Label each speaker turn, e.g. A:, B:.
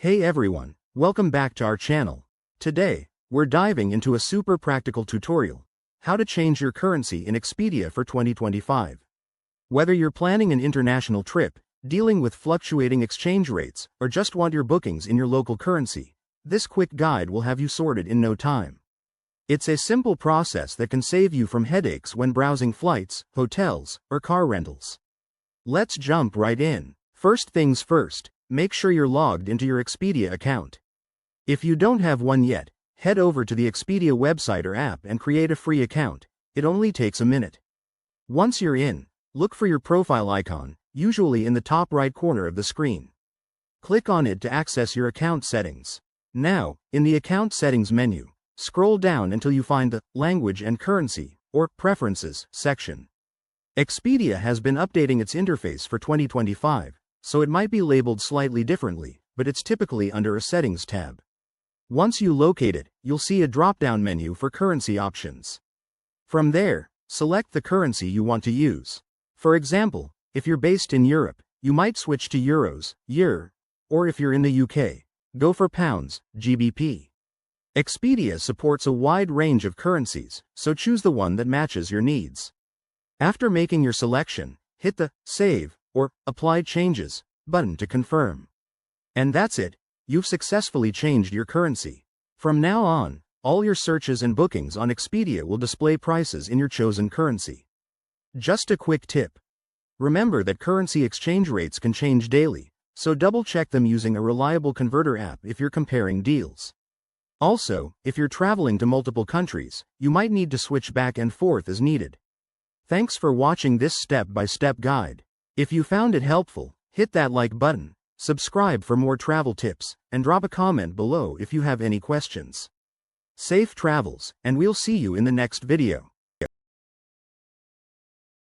A: Hey everyone, welcome back to our channel. Today, we're diving into a super practical tutorial, how to change your currency in Expedia for 2025. Whether you're planning an international trip, dealing with fluctuating exchange rates, or just want your bookings in your local currency, this quick guide will have you sorted in no time. It's a simple process that can save you from headaches when browsing flights, hotels, or car rentals. Let's jump right in. First things first, make sure you're logged into your Expedia account. If you don't have one yet, head over to the Expedia website or app and create a free account. It only takes a minute. Once you're in, look for your profile icon, usually in the top right corner of the screen. Click on it to access your account settings. Now, in the Account Settings menu, scroll down until you find the Language and Currency, or Preferences, section. Expedia has been updating its interface for 2025, so it might be labeled slightly differently, but it's typically under a Settings tab. Once you locate it, you'll see a drop-down menu for currency options. From there, select the currency you want to use. For example, if you're based in Europe, you might switch to euros, EUR, or if you're in the UK, go for pounds, GBP. Expedia supports a wide range of currencies, so choose the one that matches your needs. After making your selection, hit the Save or Apply Changes button to confirm. And that's it, you've successfully changed your currency. From now on, all your searches and bookings on Expedia will display prices in your chosen currency. Just a quick tip. Remember that currency exchange rates can change daily, so double-check them using a reliable converter app if you're comparing deals. Also, if you're traveling to multiple countries, you might need to switch back and forth as needed. Thanks for watching this step-by-step guide. If you found it helpful, hit that like button, subscribe for more travel tips, and drop a comment below if you have any questions. Safe travels, and we'll see you in the next video.